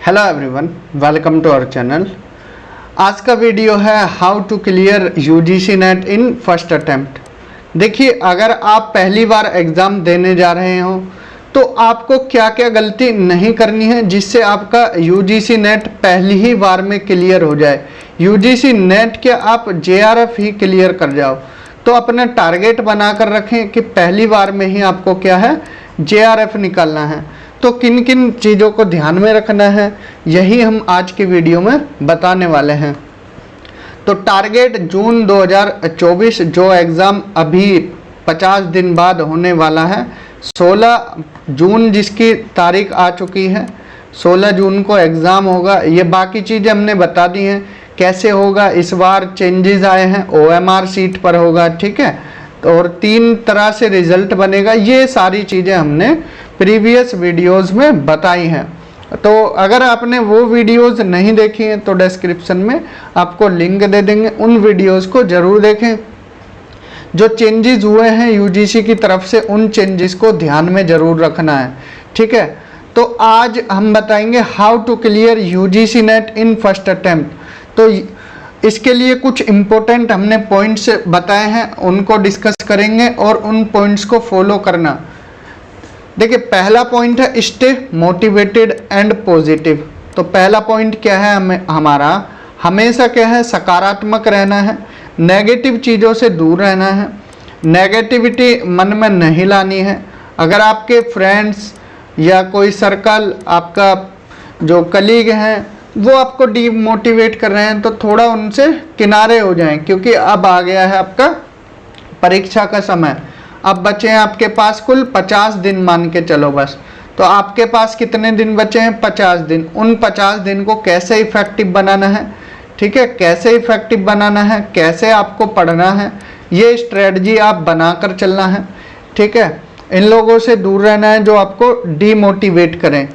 Hello everyone, welcome to our channel. आज का video है how to clear UGC NET in first attempt. देखिए, अगर आप पहली बार एग्ज़ाम देने जा रहे हो तो आपको क्या क्या गलती नहीं करनी है जिससे आपका यूजीसी नेट पहली ही बार में क्लियर हो जाए। यूजीसी नेट क्या, आप जेआरएफ ही क्लियर कर जाओ। तो अपना टारगेट बनाकर रखें कि पहली बार में ही आपको क्या है, जेआरएफ निकालना है। तो किन किन चीज़ों को ध्यान में रखना है, यही हम आज की वीडियो में बताने वाले हैं। तो टारगेट जून 2024, जो एग्ज़ाम अभी 50 दिन बाद होने वाला है, 16 जून जिसकी तारीख आ चुकी है, 16 जून को एग्ज़ाम होगा। ये बाकी चीज़ें हमने बता दी हैं कैसे होगा। इस बार चेंजेस आए हैं, ओएमआर सीट पर होगा, ठीक है, और 3 तरह से रिजल्ट बनेगा। ये सारी चीज़ें हमने प्रीवियस वीडियोस में बताई हैं। तो अगर आपने वो वीडियोस नहीं देखी हैं तो डिस्क्रिप्शन में आपको लिंक दे देंगे, उन वीडियोस को ज़रूर देखें। जो चेंजेस हुए हैं यूजीसी की तरफ से, उन चेंजेस को ध्यान में ज़रूर रखना है, ठीक है। तो आज हम बताएंगे how to clear UGC NET in first attempt. तो इसके लिए कुछ इम्पोर्टेंट हमने पॉइंट्स बताए हैं, उनको डिस्कस करेंगे और उन पॉइंट्स को फॉलो करना। देखिए, पहला पॉइंट है स्टे मोटिवेटेड एंड पॉजिटिव। तो पहला पॉइंट क्या है, हमारा हमेशा क्या है, सकारात्मक रहना है, नेगेटिव चीज़ों से दूर रहना है, नेगेटिविटी मन में नहीं लानी है। अगर आपके फ्रेंड्स या कोई सर्कल, आपका जो कलीग हैं, वो आपको डीमोटिवेट कर रहे हैं तो थोड़ा उनसे किनारे हो जाएं, क्योंकि अब आ गया है आपका परीक्षा का समय। अब बचे हैं आपके पास कुल 50 दिन, मान के चलो बस। तो आपके पास कितने दिन बचे हैं, 50 दिन। उन 50 दिन को कैसे इफेक्टिव बनाना है, ठीक है, कैसे इफेक्टिव बनाना है, कैसे आपको पढ़ना है, ये स्ट्रेटजी आप बनाकर चलना है, ठीक है। इन लोगों से दूर रहना है जो आपको डीमोटिवेट करें।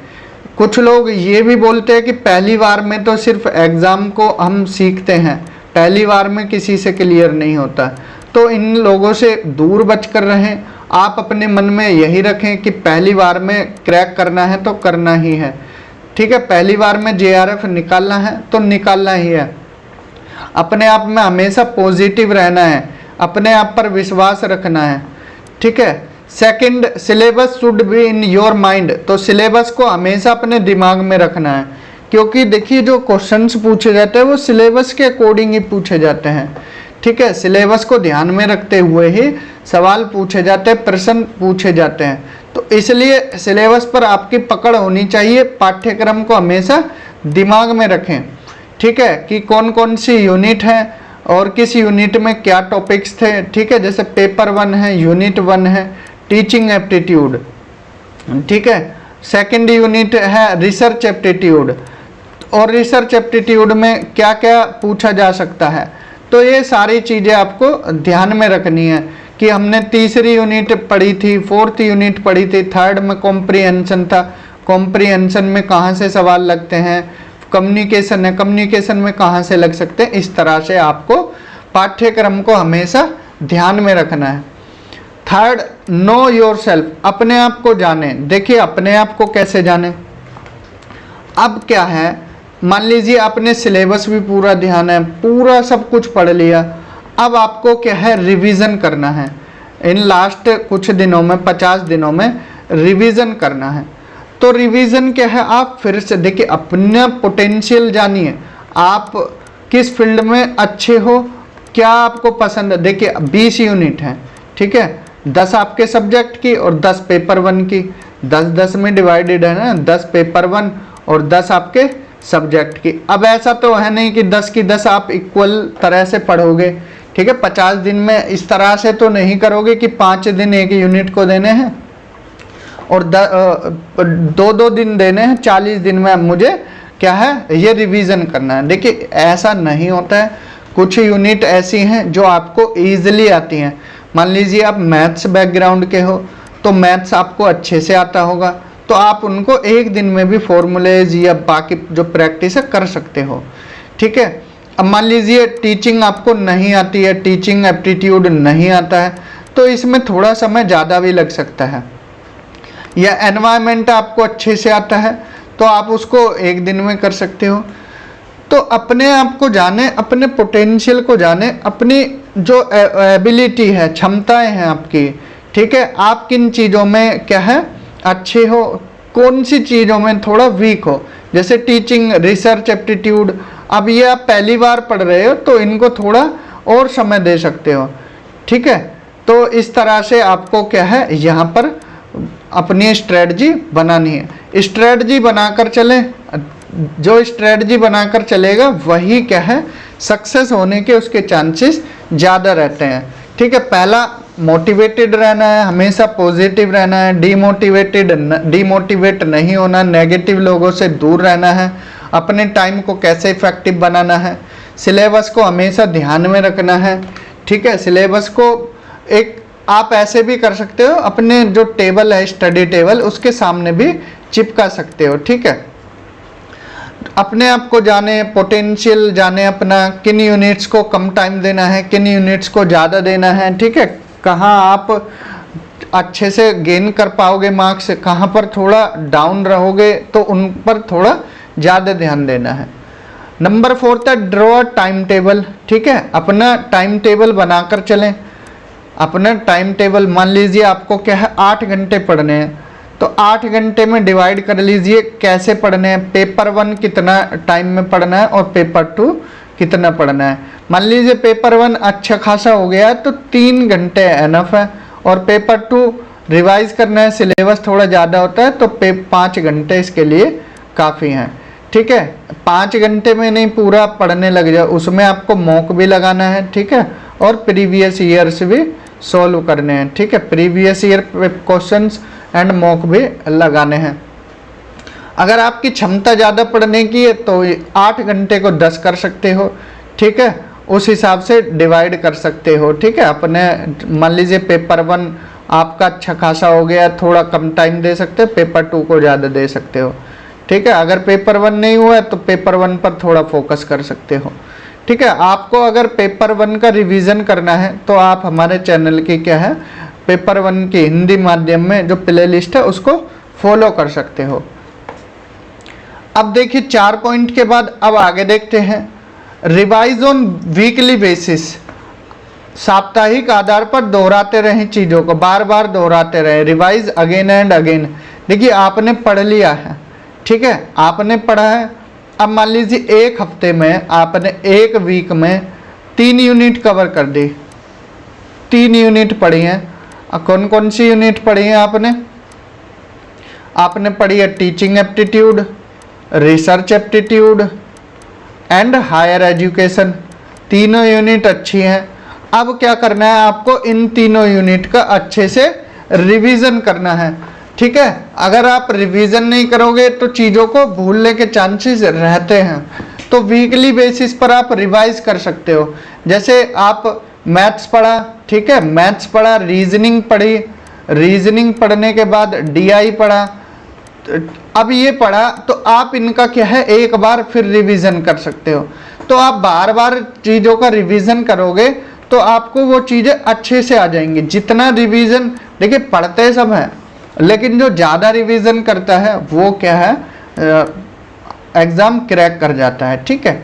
कुछ लोग ये भी बोलते हैं कि पहली बार में तो सिर्फ एग्ज़ाम को हम सीखते हैं, पहली बार में किसी से क्लियर नहीं होता। तो इन लोगों से दूर बचकर रहें। आप अपने मन में यही रखें कि पहली बार में क्रैक करना है तो करना ही है, ठीक है। पहली बार में जेआरएफ निकालना है तो निकालना ही है। अपने आप में हमेशा पॉजिटिव रहना है, अपने आप पर विश्वास रखना है, ठीक है। Second, syllabus should be in your mind. तो सिलेबस को हमेशा अपने दिमाग में रखना है, क्योंकि देखिए जो क्वेश्चंस पूछे जाते हैं वो सिलेबस के अकॉर्डिंग ही पूछे जाते हैं, ठीक है। सिलेबस को ध्यान में रखते हुए ही सवाल पूछे जाते हैं, प्रश्न पूछे जाते हैं। तो इसलिए सिलेबस पर आपकी पकड़ होनी चाहिए। पाठ्यक्रम को हमेशा दिमाग में रखें, ठीक है, कि कौन कौन सी यूनिट है और किस यूनिट में क्या टॉपिक्स थे, ठीक है। जैसे पेपर 1 है, यूनिट 1 है टीचिंग एप्टीट्यूड, ठीक है। सेकंड यूनिट है रिसर्च एप्टीट्यूड, और रिसर्च एप्टीट्यूड में क्या क्या पूछा जा सकता है। तो ये सारी चीज़ें आपको ध्यान में रखनी है कि हमने तीसरी यूनिट पढ़ी थी, फोर्थ यूनिट पढ़ी थी, थर्ड में कॉम्प्रिहेंशन था, कॉम्प्रिहेंशन में कहाँ से सवाल लगते हैं, कम्युनिकेशन है, कम्युनिकेशन में कहाँ से लग सकते हैं। इस तरह से आपको पाठ्यक्रम को हमेशा ध्यान में रखना है। थर्ड, नो योरसेल्फ, अपने आप को जाने। देखिए, अपने आप को कैसे जाने। अब क्या है, मान लीजिए आपने सिलेबस भी पूरा ध्यान है, पूरा सब कुछ पढ़ लिया, अब आपको क्या है, रिवीजन करना है। इन लास्ट कुछ दिनों में, 50 दिनों में रिवीजन करना है। तो रिवीजन क्या है, आप फिर से देखिए, अपना पोटेंशियल जानिए, आप किस फील्ड में अच्छे हो, क्या आपको पसंद है। देखिए 20 यूनिट है, ठीक है, 10 आपके सब्जेक्ट की और 10 पेपर 1 की, 10-10 में डिवाइडेड है ना, 10 पेपर 1 और 10 आपके सब्जेक्ट की। अब ऐसा तो है नहीं कि 10 की 10 आप इक्वल तरह से पढ़ोगे, ठीक है। 50 दिन में इस तरह से तो नहीं करोगे कि 5 दिन एक यूनिट को देने हैं और 2-2 दिन देने हैं, 40 दिन में मुझे क्या है, ये रिवीजन करना है। देखिए, ऐसा नहीं होता है। कुछ यूनिट ऐसी हैं जो आपको ईजिली आती हैं। मान लीजिए आप मैथ्स बैकग्राउंड के हो तो मैथ्स आपको अच्छे से आता होगा, तो आप उनको एक दिन में भी फॉर्मूलेज या बाकी जो प्रैक्टिस है कर सकते हो, ठीक है। अब मान लीजिए टीचिंग आपको नहीं आती है, टीचिंग एप्टीट्यूड नहीं आता है, तो इसमें थोड़ा समय ज़्यादा भी लग सकता है। या एनवायरनमेंट आपको अच्छे से आता है तो आप उसको एक दिन में कर सकते हो। तो अपने आप को जाने, अपने पोटेंशियल को जाने, अपनी जो एबिलिटी है, क्षमताएं हैं आपकी, ठीक है, आप किन चीज़ों में क्या है अच्छे हो, कौन सी चीज़ों में थोड़ा वीक हो। जैसे टीचिंग, रिसर्च एप्टीट्यूड, अब ये आप पहली बार पढ़ रहे हो तो इनको थोड़ा और समय दे सकते हो, ठीक है। तो इस तरह से आपको क्या है यहाँ पर अपनी स्ट्रेटजी बनानी है। स्ट्रेटजी बनाकर चलें, जो स्ट्रेटजी बनाकर चलेगा वही क्या है सक्सेस होने के उसके चांसेस ज़्यादा रहते हैं, ठीक है। पहला मोटिवेटेड रहना है, हमेशा पॉजिटिव रहना है, डिमोटिवेट नहीं होना, नेगेटिव लोगों से दूर रहना है, अपने टाइम को कैसे इफेक्टिव बनाना है, सिलेबस को हमेशा ध्यान में रखना है, ठीक है। सिलेबस को एक आप ऐसे भी कर सकते हो, अपने जो टेबल है स्टडी टेबल उसके सामने भी चिपका सकते हो, ठीक है। अपने आप को जाने, पोटेंशियल जाने अपना, किन यूनिट्स को कम टाइम देना है, किन यूनिट्स को ज़्यादा देना है, ठीक है। कहाँ आप अच्छे से गेन कर पाओगे मार्क्स, कहाँ पर थोड़ा डाउन रहोगे तो उन पर थोड़ा ज़्यादा ध्यान देना है। नंबर 4 था ड्रॉ टाइम टेबल, ठीक है। अपना टाइम टेबल बनाकर चलें। अपना टाइम टेबल, मान लीजिए आपको क्या है 8 घंटे पढ़ने हैं, तो 8 घंटे में डिवाइड कर लीजिए कैसे पढ़ने हैं। पेपर 1 कितना टाइम में पढ़ना है और पेपर 2 कितना पढ़ना है। मान लीजिए पेपर 1 अच्छा खासा हो गया है तो 3 घंटे एनफ है, और पेपर 2 रिवाइज करना है, सिलेबस थोड़ा ज़्यादा होता है तो 5 घंटे इसके लिए काफ़ी हैं, ठीक है। 5 घंटे में नहीं पूरा पढ़ने लग जाए, उसमें आपको मॉक भी लगाना है, ठीक है, और प्रीवियस ईयर्स भी सॉल्व करने हैं, ठीक है। Previous year questions and mock भी लगाने हैं। अगर आपकी क्षमता ज़्यादा पढ़ने की है तो 8 घंटे को 10 कर सकते हो, ठीक है, उस हिसाब से डिवाइड कर सकते हो, ठीक है। अपने मान लीजिए पेपर 1 आपका अच्छा खासा हो गया, थोड़ा कम टाइम दे सकते हो, पेपर 2 को ज़्यादा दे सकते हो, ठीक है। अगर पेपर 1 नहीं हुआ है तो पेपर 1 पर थोड़ा फोकस कर सकते हो, ठीक है। आपको अगर पेपर 1 का रिवीजन करना है तो आप हमारे चैनल की क्या है पेपर 1 की हिंदी माध्यम में जो प्ले लिस्ट है उसको फॉलो कर सकते हो। अब देखिए 4 पॉइंट के बाद अब आगे देखते हैं रिवाइज ऑन वीकली बेसिस। साप्ताहिक आधार पर दोहराते रहें चीज़ों को, बार बार दोहराते रहें, रिवाइज अगेन एंड अगेन। देखिए आपने पढ़ लिया है, ठीक है, आपने पढ़ा है। अब मान लीजिए एक हफ्ते में आपने एक वीक में 3 यूनिट कवर कर दी, 3 यूनिट पढ़ी हैं। कौन कौन सी यूनिट पढ़ी हैं आपने पढ़ी है teaching aptitude, research aptitude and higher education. तीनों यूनिट अच्छी हैं। अब क्या करना है आपको, इन तीनों यूनिट का अच्छे से रिवीजन करना है, ठीक है। अगर आप रिवीजन नहीं करोगे तो चीज़ों को भूलने के चांसेस रहते हैं। तो वीकली बेसिस पर आप रिवाइज कर सकते हो। जैसे आप मैथ्स पढ़ा, ठीक है, मैथ्स पढ़ा, रीजनिंग पढ़ी, रीजनिंग पढ़ने के बाद डीआई पढ़ा, अब ये पढ़ा, तो आप इनका क्या है एक बार फिर रिवीजन कर सकते हो। तो आप बार बार चीज़ों का रिवीजन करोगे तो आपको वो चीज़ें अच्छे से आ जाएंगी। जितना रिवीजन, देखिए पढ़ते सब हैं लेकिन जो ज़्यादा रिवीजन करता है वो क्या है एग्ज़ाम क्रैक कर जाता है, ठीक है।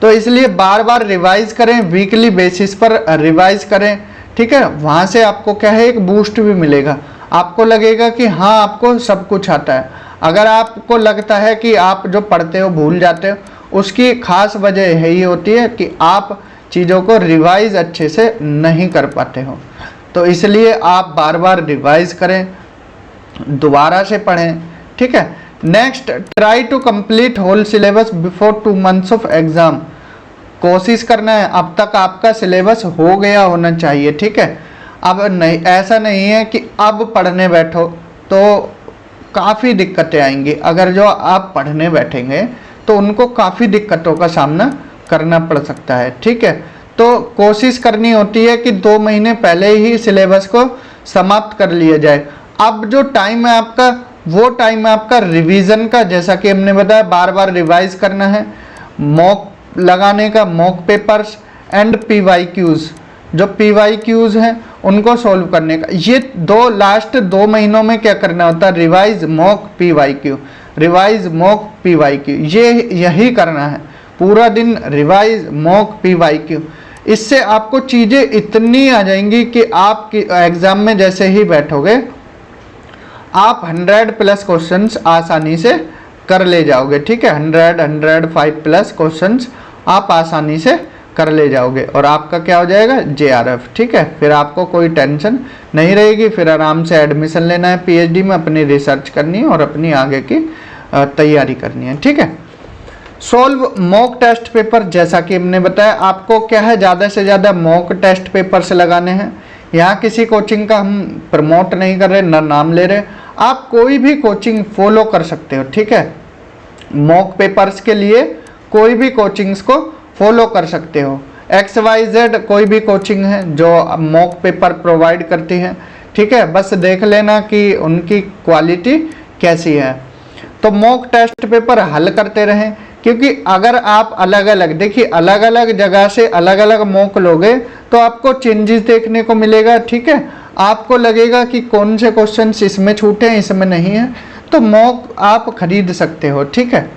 तो इसलिए बार बार रिवाइज करें, वीकली बेसिस पर रिवाइज करें, ठीक है। वहाँ से आपको क्या है एक बूस्ट भी मिलेगा, आपको लगेगा कि हाँ आपको सब कुछ आता है। अगर आपको लगता है कि आप जो पढ़ते हो भूल जाते हो, उसकी खास वजह यही होती है कि आप चीज़ों को रिवाइज अच्छे से नहीं कर पाते हो। तो इसलिए आप बार बार रिवाइज करें, दोबारा से पढ़ें, ठीक है। Next, try to complete whole syllabus before 2 months of exam. कोशिश करना है अब तक आपका सिलेबस हो गया होना चाहिए, ठीक है। अब नहीं, ऐसा नहीं है कि अब पढ़ने बैठो तो काफ़ी दिक्कतें आएंगी। अगर जो आप पढ़ने बैठेंगे तो उनको काफ़ी दिक्कतों का सामना करना पड़ सकता है, ठीक है। तो कोशिश करनी होती है कि 2 महीने पहले ही सिलेबस को समाप्त कर लिया जाए। अब जो टाइम है आपका, वो टाइम है आपका रिवीजन का, जैसा कि हमने बताया बार बार रिवाइज करना है, मॉक लगाने का, मॉक पेपर्स एंड PYQs, जो PYQs हैं उनको सॉल्व करने का। ये लास्ट 2 महीनों में क्या करना होता है, revise, mock, PYQ। Revise mock PYQ, ये यही करना है पूरा दिन, रिवाइज मॉक PYQ। इससे आपको चीज़ें इतनी आ जाएंगी कि आप एग्ज़ाम में जैसे ही बैठोगे आप 100+ क्वेश्चंस आसानी से कर ले जाओगे, ठीक है। 105+ क्वेश्चंस आप आसानी से कर ले जाओगे और आपका क्या हो जाएगा, JRF, ठीक है। फिर आपको कोई टेंशन नहीं रहेगी, फिर आराम से एडमिशन लेना है PhD में, अपनी रिसर्च करनी है और अपनी आगे की तैयारी करनी है, ठीक है। सॉल्व मॉक टेस्ट पेपर, जैसा कि हमने बताया आपको क्या है, ज़्यादा से ज़्यादा मॉक टेस्ट पेपर्स लगाने हैं। यहाँ किसी कोचिंग का हम प्रमोट नहीं कर रहे, ना नाम ले रहे, आप कोई भी कोचिंग फॉलो कर सकते हो, ठीक है। मॉक पेपर्स के लिए कोई भी कोचिंग्स को फॉलो कर सकते हो। XYZ कोई भी कोचिंग है जो मॉक पेपर प्रोवाइड करती है, ठीक है। बस देख लेना कि उनकी क्वालिटी कैसी है। तो मॉक टेस्ट पेपर हल करते रहें, क्योंकि अगर आप अलग अलग, देखिए अलग अलग जगह से अलग अलग मॉक लोगे तो आपको चेंजेस देखने को मिलेगा, ठीक है। आपको लगेगा कि कौन से क्वेश्चंस इसमें छूटे हैं, इसमें नहीं है, तो मॉक आप खरीद सकते हो, ठीक है।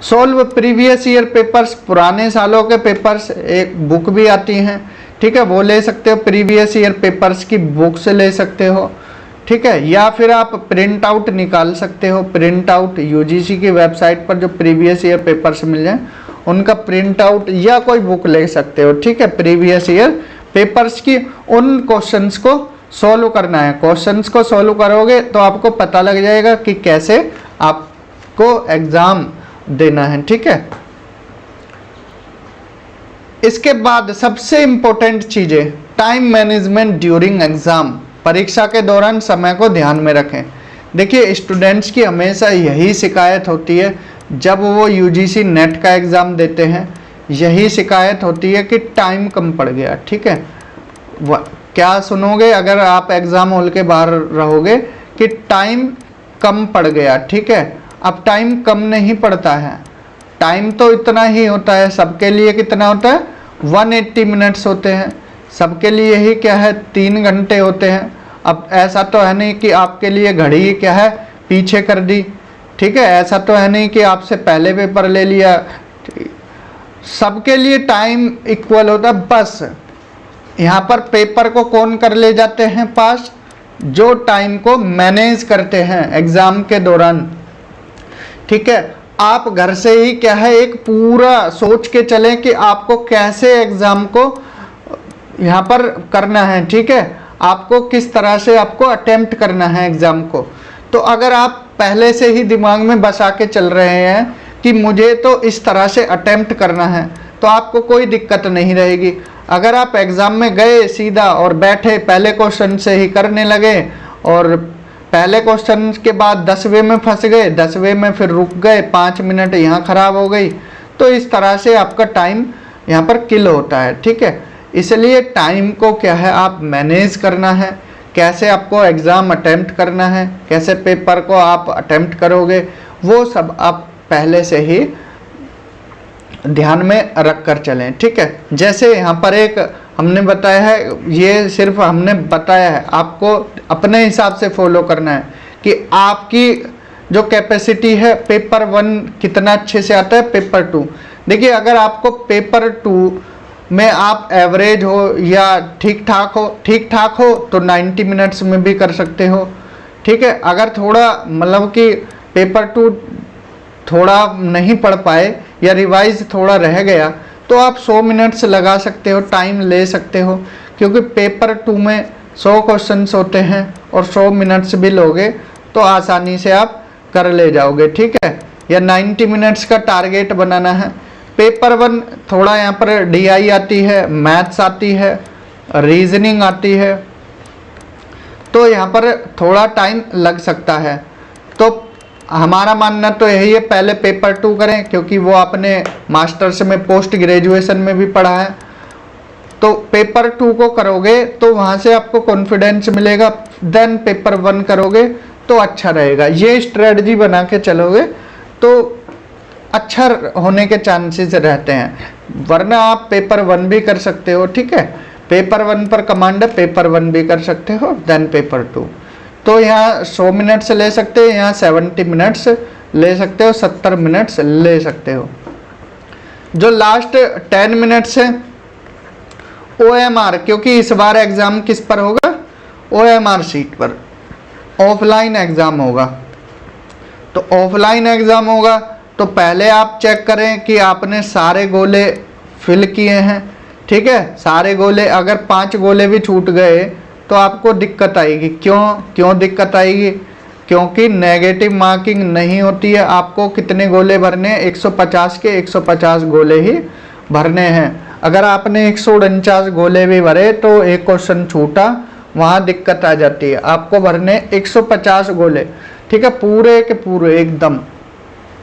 सॉल्व प्रीवियस ईयर पेपर्स, पुराने सालों के पेपर्स, एक बुक भी आती हैं, ठीक है, वो ले सकते हो। प्रीवियस ईयर पेपर्स की बुक्स ले सकते हो, ठीक है। या फिर आप प्रिंट आउट निकाल सकते हो, प्रिंट आउट UGC की वेबसाइट पर जो प्रीवियस ईयर पेपर्स मिल जाए उनका प्रिंट आउट या कोई बुक ले सकते हो, ठीक है। प्रीवियस ईयर पेपर्स की उन क्वेश्चंस को सॉल्व करना है। क्वेश्चंस को सॉल्व करोगे तो आपको पता लग जाएगा कि कैसे आपको एग्जाम देना है, ठीक है। इसके बाद सबसे इंपॉर्टेंट चीजें, टाइम मैनेजमेंट ड्यूरिंग एग्जाम, परीक्षा के दौरान समय को ध्यान में रखें। देखिए स्टूडेंट्स की हमेशा यही शिकायत होती है जब वो UGC नेट का एग्ज़ाम देते हैं, यही शिकायत होती है कि टाइम कम पड़ गया, ठीक है। क्या सुनोगे अगर आप एग्ज़ाम हॉल के बाहर रहोगे कि टाइम कम पड़ गया, ठीक है। अब टाइम कम नहीं पड़ता है, टाइम तो इतना ही होता है। सबके लिए कितना होता है, 180 मिनट्स होते हैं, सबके लिए ही क्या है 3 घंटे होते हैं। अब ऐसा तो है नहीं कि आपके लिए घड़ी क्या है पीछे कर दी, ठीक है। ऐसा तो है नहीं कि आपसे पहले पेपर ले लिया, सबके लिए टाइम इक्वल होता है। बस यहाँ पर पेपर को कौन कर ले जाते हैं पास, जो टाइम को मैनेज करते हैं एग्ज़ाम के दौरान, ठीक है। आप घर से ही क्या है एक पूरा सोच के चलें कि आपको कैसे एग्ज़ाम को यहाँ पर करना है, ठीक है। आपको किस तरह से आपको अटेम्प्ट करना है एग्ज़ाम को। तो अगर आप पहले से ही दिमाग में बसा के चल रहे हैं कि मुझे तो इस तरह से अटेम्प्ट करना है, तो आपको कोई दिक्कत नहीं रहेगी। अगर आप एग्ज़ाम में गए सीधा और बैठे पहले क्वेश्चन से ही करने लगे और पहले क्वेश्चन के बाद 10वें में फंस गए, 10वें में फिर रुक गए, 5 मिनट यहाँ ख़राब हो गई, तो इस तरह से आपका टाइम यहाँ पर किल होता है, ठीक है। इसलिए टाइम को क्या है आप मैनेज करना है, कैसे आपको एग्ज़ाम अटेम्प्ट करना है, कैसे पेपर को आप अटेम्प्ट करोगे, वो सब आप पहले से ही ध्यान में रख कर चलें, ठीक है। जैसे यहाँ पर एक हमने बताया है, ये सिर्फ हमने बताया है, आपको अपने हिसाब से फॉलो करना है कि आपकी जो कैपेसिटी है पेपर 1 कितना अच्छे से आता है, पेपर 2। देखिए अगर आपको पेपर 2 में आप एवरेज हो या ठीक ठाक हो तो 90 मिनट्स में भी कर सकते हो, ठीक है। अगर थोड़ा मतलब कि पेपर 2 थोड़ा नहीं पढ़ पाए या रिवाइज थोड़ा रह गया तो आप 100 मिनट्स लगा सकते हो, टाइम ले सकते हो, क्योंकि पेपर 2 में 100 क्वेश्चंस होते हैं और 100 मिनट्स भी लोगे तो आसानी से आप कर ले जाओगे, ठीक है। या 90 मिनट्स का टारगेट बनाना है। पेपर 1 थोड़ा यहाँ पर DI आती है, मैथ्स आती है, रीजनिंग आती है, तो यहाँ पर थोड़ा टाइम लग सकता है। तो हमारा मानना तो यही है पहले पेपर 2 करें, क्योंकि वो आपने मास्टर्स में पोस्ट ग्रेजुएशन में भी पढ़ा है। तो पेपर 2 को करोगे तो वहाँ से आपको कॉन्फिडेंस मिलेगा, देन पेपर 1 करोगे तो अच्छा रहेगा। ये स्ट्रेटजी बना के चलोगे तो अच्छा होने के चांसेस रहते हैं, वरना आप पेपर 1 भी कर सकते हो, ठीक है। पेपर 1 पर कमांड है, पेपर 1 भी कर सकते हो, देन पेपर 2, तो यहाँ 100 मिनट्स ले सकते हो, यहाँ 70 मिनट्स ले सकते हो, 70 मिनट्स ले सकते हो। जो लास्ट 10 मिनट्स है OMR, क्योंकि इस बार एग्ज़ाम किस पर होगा, OMR सीट पर, ऑफलाइन एग्ज़ाम होगा। तो ऑफलाइन एग्ज़ाम होगा तो पहले आप चेक करें कि आपने सारे गोले फिल किए हैं, ठीक है। सारे गोले, अगर 5 गोले भी छूट गए तो आपको दिक्कत आएगी। क्यों दिक्कत आएगी? क्योंकि नेगेटिव मार्किंग नहीं होती है। आपको कितने गोले भरने हैं? 150 के 150 गोले ही भरने हैं। अगर आपने 149 गोले भी भरे तो एक क्वेश्चन छूटा, वहाँ दिक्कत आ जाती है। आपको भरने 150 गोले, ठीक है, पूरे के पूरे एकदम,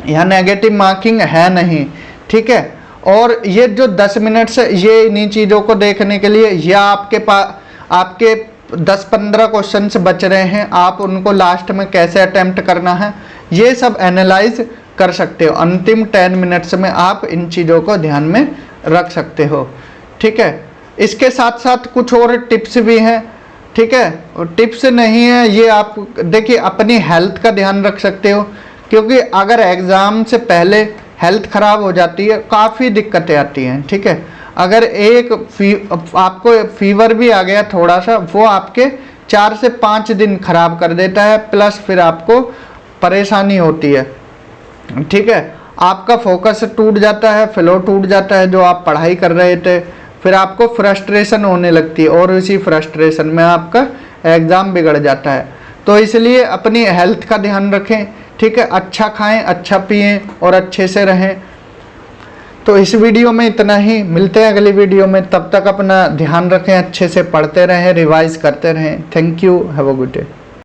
यहाँ नेगेटिव मार्किंग है नहीं, ठीक है। और ये जो 10 मिनट से ये इन्हीं चीज़ों को देखने के लिए, या आपके पास आपके 10-15 क्वेश्चन बच रहे हैं, आप उनको लास्ट में कैसे अटेम्प्ट करना है, ये सब एनालाइज कर सकते हो। अंतिम 10 मिनट्स में आप इन चीज़ों को ध्यान में रख सकते हो, ठीक है। इसके साथ साथ कुछ और टिप्स भी हैं, ठीक है। और टिप्स नहीं है ये, आप देखिए अपनी हेल्थ का ध्यान रख सकते हो, क्योंकि अगर एग्ज़ाम से पहले हेल्थ ख़राब हो जाती है, काफ़ी दिक्कतें आती हैं, ठीक है। अगर आपको फीवर भी आ गया थोड़ा सा, वो आपके 4 से 5 दिन खराब कर देता है, प्लस फिर आपको परेशानी होती है, ठीक है। आपका फोकस टूट जाता है, फ्लो टूट जाता है जो आप पढ़ाई कर रहे थे, फिर आपको फ्रस्ट्रेशन होने लगती है और इसी फ्रस्ट्रेशन में आपका एग्ज़ाम बिगड़ जाता है। तो इसलिए अपनी हेल्थ का ध्यान रखें, ठीक है। अच्छा खाएं, अच्छा पिएं और अच्छे से रहें। तो इस वीडियो में इतना ही, मिलते हैं अगली वीडियो में। तब तक अपना ध्यान रखें, अच्छे से पढ़ते रहें, रिवाइज करते रहें। Thank you, have a good day.